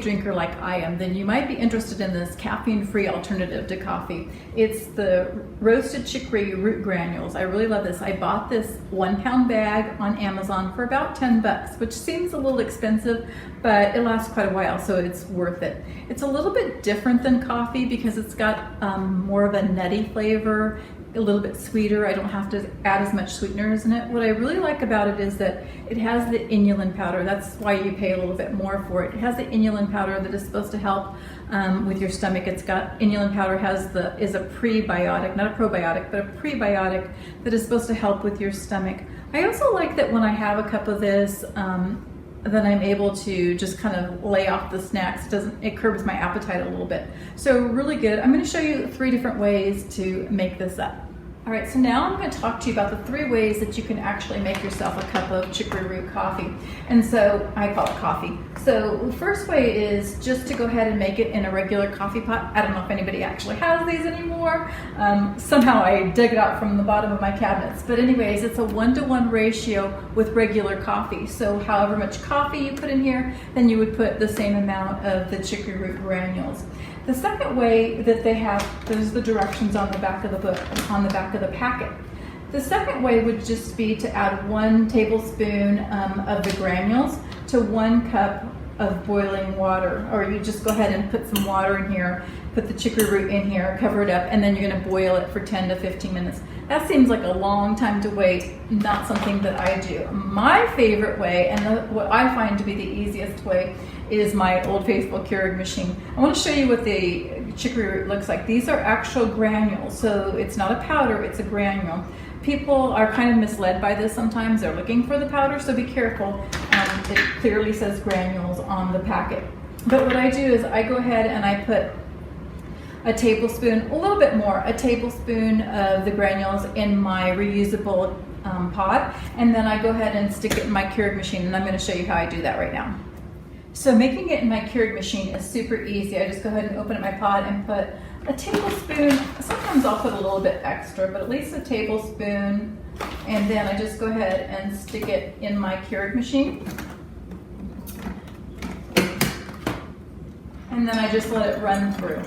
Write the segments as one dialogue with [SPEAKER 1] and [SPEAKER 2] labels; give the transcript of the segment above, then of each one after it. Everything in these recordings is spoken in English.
[SPEAKER 1] drinker like I am, then you might be interested in this caffeine-free alternative to coffee. It's the roasted chicory root granules. I really love this. I bought this 1 pound bag on Amazon for about 10 bucks, which seems a little expensive, but it lasts quite a while, so it's worth it. It's a little bit different than coffee because it's got more of a nutty flavor, a little bit sweeter. I don't have to add as much sweeteners in it. What I really like about it is that it has the inulin powder. That's why you pay a little bit more for it. It has the inulin powder that is supposed to help with your stomach. It's got inulin powder is a prebiotic, not a probiotic, but a prebiotic that is supposed to help with your stomach. I also like that when I have a cup of this, then I'm able to just kind of lay off the snacks. It curbs my appetite a little bit. So really good. I'm going to show you 3 different ways to make this up. All right, so now I'm going to talk to you about the 3 ways that you can actually make yourself a cup of chicory root coffee. And so I call it coffee. So the first way is just to go ahead and make it in a regular coffee pot. I don't know if anybody actually has these anymore. Somehow I dug it out from the bottom of my cabinets. But anyways, it's a 1-to-1 ratio with regular coffee. So however much coffee you put in here, then you would put the same amount of the chicory root granules. The second way that they have, there's the directions on the back of the book, on the back of the packet. The second way would just be to add 1 tablespoon of the granules to 1 cup of boiling water, or you just go ahead and put some water in here, put the chicory root in here, cover it up, and then you're going to boil it for 10 to 15 minutes. That seems like a long time to wait, not something that I do. My favorite way, and what I find to be the easiest way, is my old faithful Keurig machine. I want to show you what the chicory root looks like. These are actual granules, so it's not a powder, it's a granule. People are kind of misled by this sometimes. They're looking for the powder, so be careful. It clearly says granules on the packet. But what I do is I go ahead and I put a tablespoon, a little bit more, a tablespoon of the granules in my reusable pot, and then I go ahead and stick it in my Keurig machine, and I'm going to show you how I do that right now. So making it in my Keurig machine is super easy. I just go ahead and open up my pot and put a tablespoon. Sometimes I'll put a little bit extra, but at least a tablespoon. And then I just go ahead and stick it in my Keurig machine. And then I just let it run through.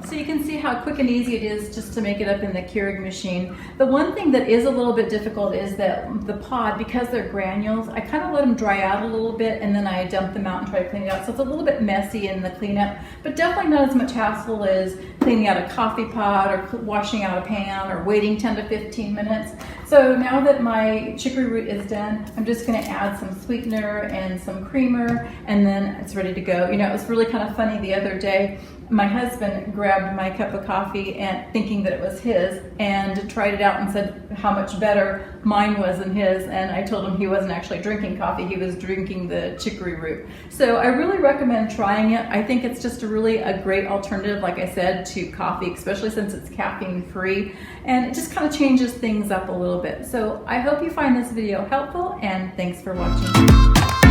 [SPEAKER 1] So you can see how quick and easy it is just to make it up in the Keurig machine. The one thing that is a little bit difficult is that the pod, because they're granules, I kind of let them dry out a little bit and then I dump them out and try to clean it out. So it's a little bit messy in the cleanup, but definitely not as much hassle as cleaning out a coffee pot or washing out a pan or waiting 10 to 15 minutes. So now that my chicory root is done, I'm just going to add some sweetener and some creamer, and then it's ready to go. You know, it was really kind of funny the other day. My husband grabbed my cup of coffee and thinking that it was his and tried it out and said how much better mine was than his, and I told him he wasn't actually drinking coffee, he was drinking the chicory root. So I really recommend trying it. I think it's just a great alternative, like I said, to coffee, especially since it's caffeine free, and it just kind of changes things up a little bit. So I hope you find this video helpful, and thanks for watching.